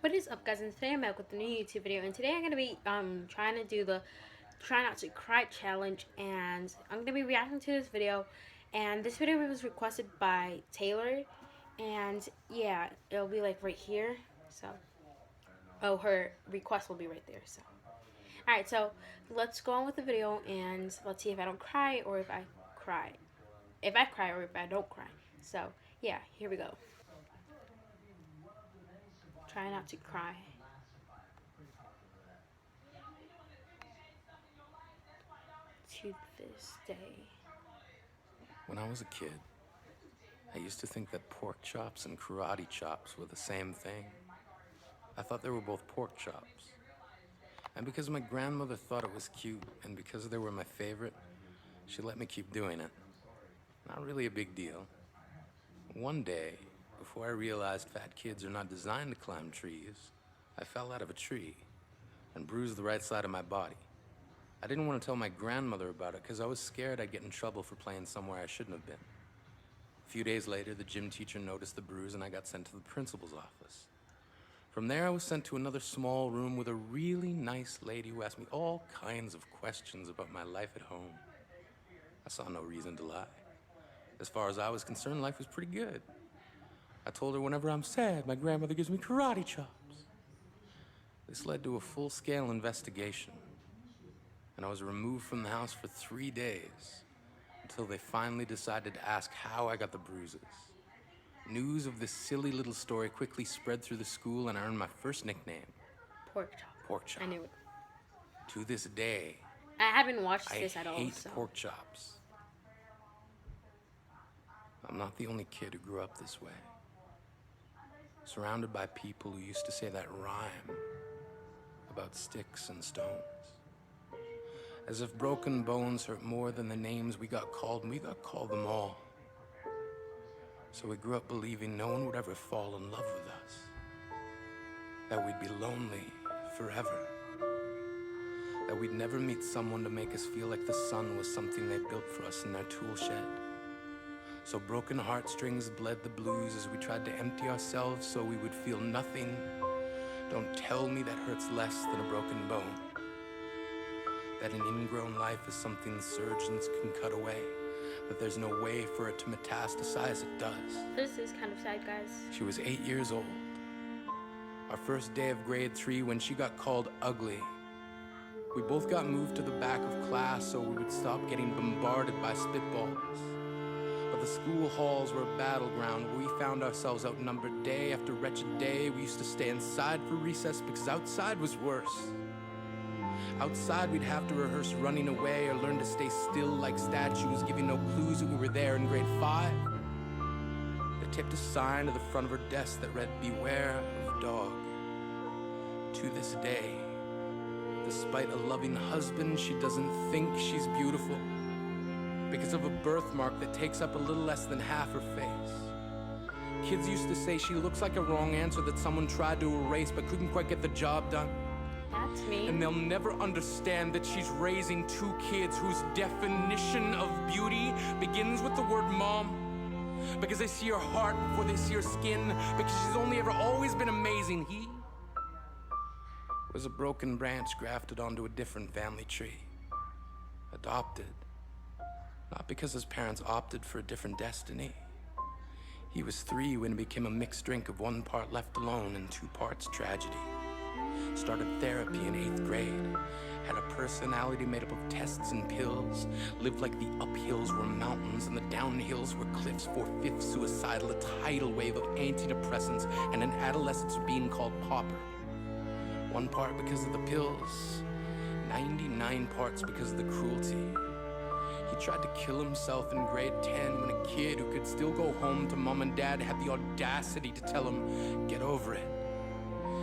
What is up, guys? And today I'm back with a new YouTube video, and today I'm gonna be trying to do the try not to cry challenge, and I'm gonna be reacting to this video. And this video was requested by Taylor, and yeah, it'll be like right here. So, oh, her request will be right there. So, all right, so let's go on with the video, and let's see if I don't cry or if I cry, if I cry or if I don't cry. So, yeah, here we go. Try not to cry. To this day. When I was a kid, I used to think that pork chops and karate chops were the same thing. I thought they were both pork chops. And because my grandmother thought it was cute, and because they were my favorite, she let me keep doing it. Not really a big deal. One day, before I realized fat kids are not designed to climb trees, I fell out of a tree and bruised the right side of my body. I didn't want to tell my grandmother about it because I was scared I'd get in trouble for playing somewhere I shouldn't have been. A few days later, the gym teacher noticed the bruise and I got sent to the principal's office. From there, I was sent to another small room with a really nice lady who asked me all kinds of questions about my life at home. I saw no reason to lie. As far as I was concerned, life was pretty good. I told her whenever I'm sad, my grandmother gives me karate chops. This led to a full-scale investigation, and I was removed from the house for 3 days until they finally decided to ask how I got the bruises. News of this silly little story quickly spread through the school, and I earned my first nickname. Pork chop. Pork chop. I knew it. To this day, I haven't watched this at I all. hate So. pork chops. I'm not the only kid who grew up this way. Surrounded by people who used to say that rhyme about sticks and stones. As if broken bones hurt more than the names we got called, and we got called them all. So we grew up believing no one would ever fall in love with us. That we'd be lonely forever. That we'd never meet someone to make us feel like the sun was something they built for us in their tool shed. So broken heartstrings bled the blues as we tried to empty ourselves so we would feel nothing. Don't tell me that hurts less than a broken bone. That an ingrown life is something surgeons can cut away. That there's no way for it to metastasize, it does. This is kind of sad, guys. She was 8 years old. Our first day of grade 3 when she got called ugly. We both got moved to the back of class so we would stop getting bombarded by spitballs. But the school halls were a battleground where we found ourselves outnumbered day after wretched day. We used to stay inside for recess because outside was worse. Outside, we'd have to rehearse running away or learn to stay still like statues, giving no clues that we were there in grade 5. They taped a sign to the front of her desk that read, "Beware of dog." To this day, despite a loving husband, she doesn't think she's beautiful because of a birthmark that takes up a little less than half her face. Kids used to say she looks like a wrong answer that someone tried to erase but couldn't quite get the job done. That's me. And they'll never understand that she's raising 2 kids whose definition of beauty begins with the word mom. Because they see her heart before they see her skin. Because she's only ever always been amazing. He was a broken branch grafted onto a different family tree. Adopted. Not because his parents opted for a different destiny. He was 3 when it became a mixed drink of 1 part left alone and 2 parts tragedy. Started therapy in 8th grade. Had a personality made up of tests and pills. Lived like the uphills were mountains and the downhills were cliffs. 4/5 suicidal, a tidal wave of antidepressants, and an adolescence being called pauper. 1 part because of the pills, 99 parts because of the cruelty. He tried to kill himself in grade 10 when a kid who could still go home to mom and dad had the audacity to tell him, "Get over it."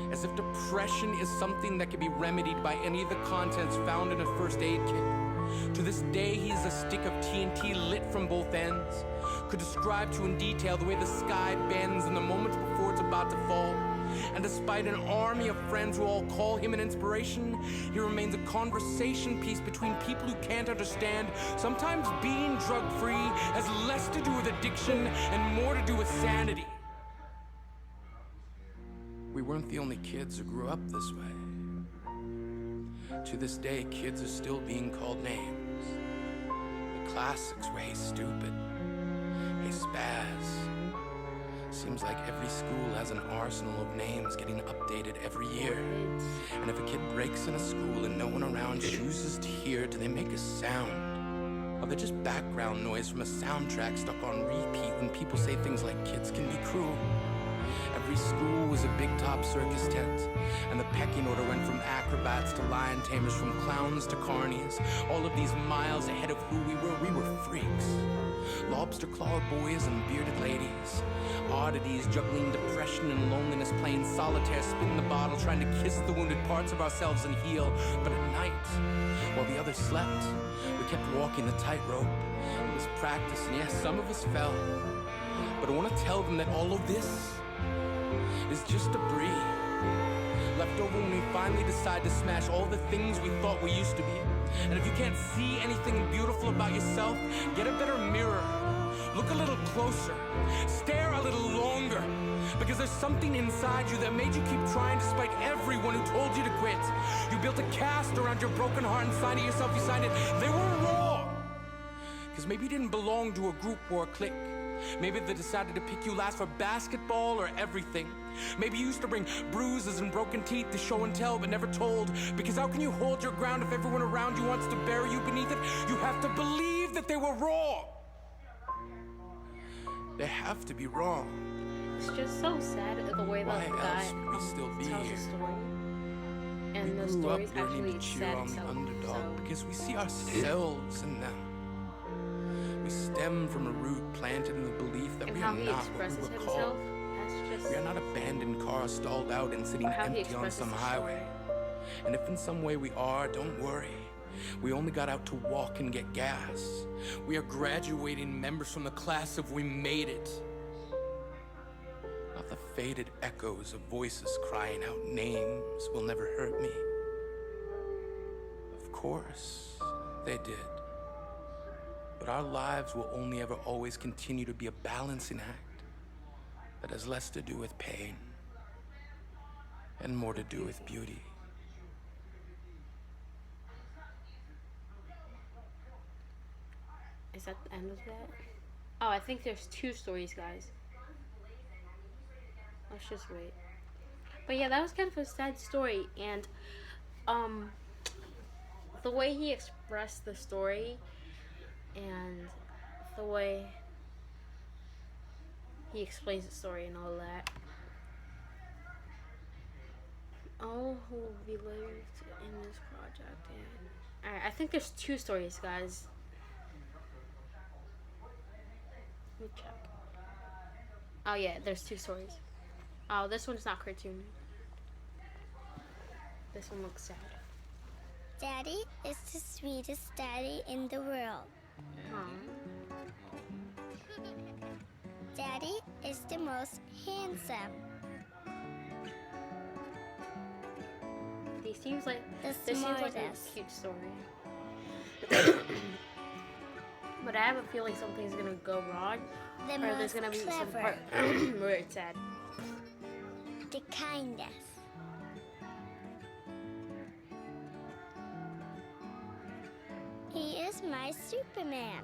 As if depression is something that can be remedied by any of the contents found in a first aid kit. To this day, he's a stick of TNT lit from both ends. Could describe to in detail the way the sky bends in the moments before it's about to fall. And despite an army of friends who all call him an inspiration, he remains a conversation piece between people who can't understand. Sometimes being drug-free has less to do with addiction and more to do with sanity. We we weren't the only kids who grew up this way. To this day, kids are still being called names. The classics were Hey Stupid, Hey Spaz. Seems like every school has an arsenal of names getting updated every year. And if a kid breaks in a school and no one around chooses to hear, do they make a sound? Or they're just background noise from a soundtrack stuck on repeat when people say things like kids can be cruel? Every school was a big top circus tent, and the pecking order went from acrobats to lion tamers, from clowns to carnies. All of these miles ahead of who we were freaks. Lobster claw boys and bearded ladies. Oddities juggling depression and loneliness, playing solitaire, spin the bottle, trying to kiss the wounded parts of ourselves and heal. But at night, while the others slept, we kept walking the tightrope. It was practice, and yes, some of us fell. But I want to tell them that all of this is just debris left over when we finally decide to smash all the things we thought we used to be. And if you can't see anything beautiful about yourself, get a better mirror. Look a little closer. Stare a little longer. Because there's something inside you that made you keep trying despite everyone who told you to quit. You built a cast around your broken heart and signed it yourself. You signed it. They were raw. Because maybe you didn't belong to a group or a clique. Maybe they decided to pick you last for basketball or everything. Maybe you used to bring bruises and broken teeth to show and tell but never told. Because how can you hold your ground if everyone around you wants to bury you beneath it? You have to believe that they were wrong. They have to be wrong. It's just so sad the way that the guy tells the story. And the story's actually sad on the itself. underdog because we see ourselves in them. We stem from a root planted in the belief that we are not what we were called. We are not abandoned cars stalled out and sitting empty on some highway. And if in some way we are, don't worry. We only got out to walk and get gas. We are graduating members from the class of We Made It. Not the faded echoes of voices crying out names will never hurt me. Of course, they did. But our lives will only ever always continue to be a balancing act that has less to do with pain and more to do with beauty. Is that the end of that? Oh, I think there's 2 stories, guys. Let's just wait. But yeah, that was kind of a sad story, and the way he expressed the story and the way he explains the story and all that. All who we lived in this project. And alright, I think there's 2 stories, guys. Let me check. Oh yeah, there's 2 stories. Oh, this one's not cartoon. This one looks sad. Daddy is the sweetest daddy in the world. Daddy is the most handsome. This seems like The a smartest. cute story. But I have a feeling something's gonna go wrong, The or there's most gonna be some clever. part where it's sad. The kindest. He is my Superman.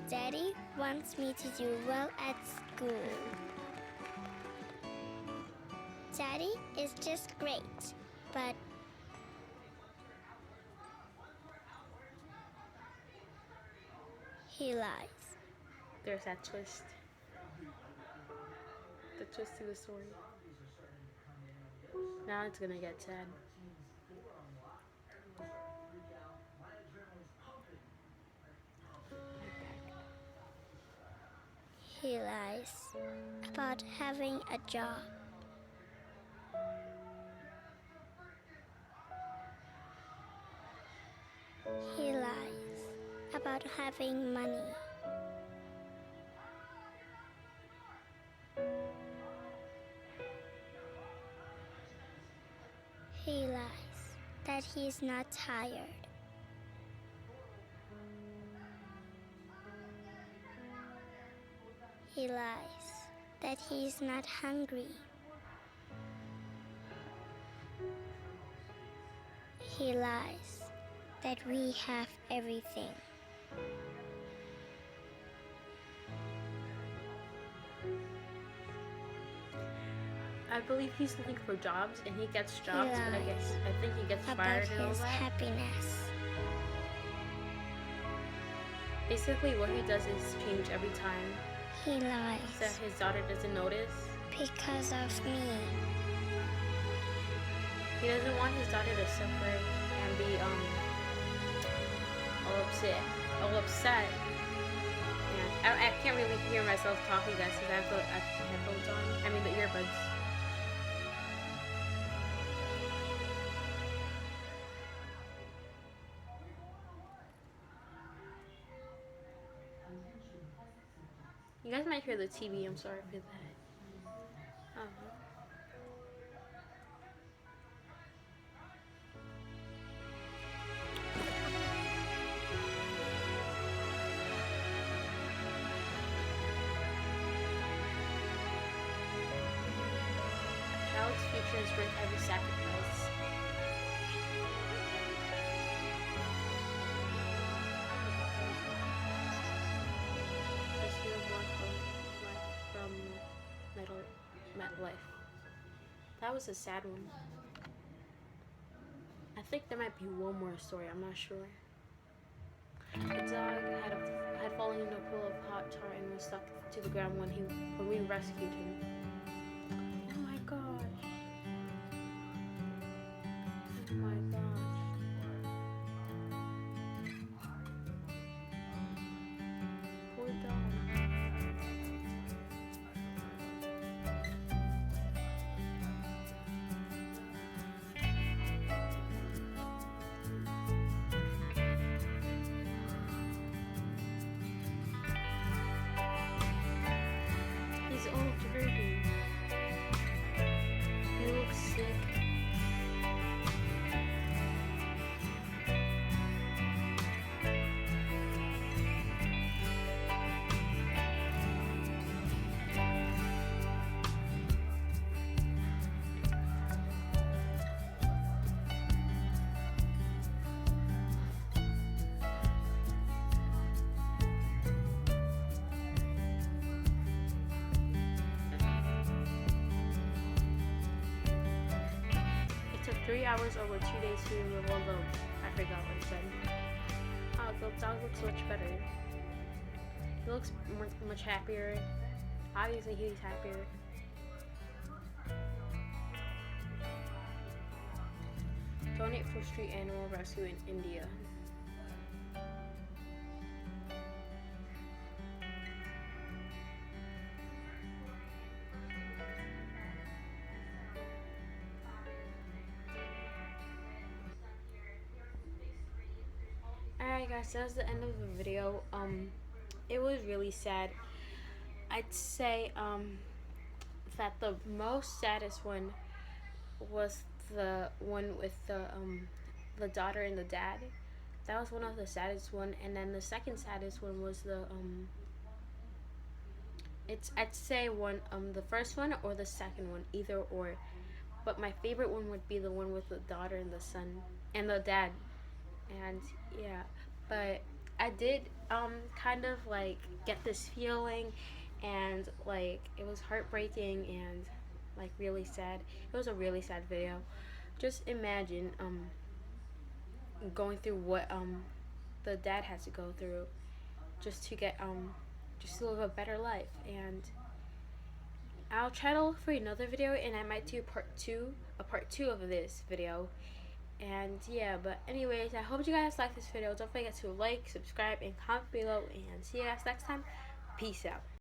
Daddy wants me to do well at school. Daddy is just great, but he lies. There's that twist. The twist to the story. Now it's gonna get sad. He lies about having a job. He lies about having money. He lies that he is not tired. He lies that he's not hungry. He lies that we have everything. I believe he's looking for jobs and he gets jobs, but I think he gets About fired and all his that. happiness. Basically, what he does is change every time He so lies his daughter doesn't notice. because of me. He doesn't want his daughter to suffer and be all upset. And I can't really hear myself talking, guys, because I have the headphones on. I mean the earbuds. You guys might hear the TV. I'm sorry for that. A child's future is worth every sacrifice. Let's hear more from MetLife. That was a sad one. I think there might be one more story. I'm not sure. A dog had fallen into a pool of hot tar and was stuck to the ground when we rescued him. Oh my gosh. Oh my gosh. Poor dog. He's all dirty. He looks sick. It took 3 hours over 2 days to remove all the... I forgot what it said. Oh, the dog looks much better. He looks much happier. Obviously, he's happier. Donate for street animal rescue in India. Alright guys, that's the end of the video. It was really sad. I'd say that the most saddest one was the one with the daughter and the dad. That was one of the saddest one, and then the second saddest one was the I'd say the first one or the second one, either or. But my favorite one would be the one with the daughter and the son and the dad. And yeah, but I did kind of like get this feeling, and like it was heartbreaking and like really sad. It was a really sad video. Just imagine going through what the dad has to go through just to get just to live a better life. And I'll try to look for another video, and I might do a part two of this video. And yeah, but anyways, I hope you guys like this video. Don't forget to like, subscribe, and comment below, and see you guys next time. Peace out.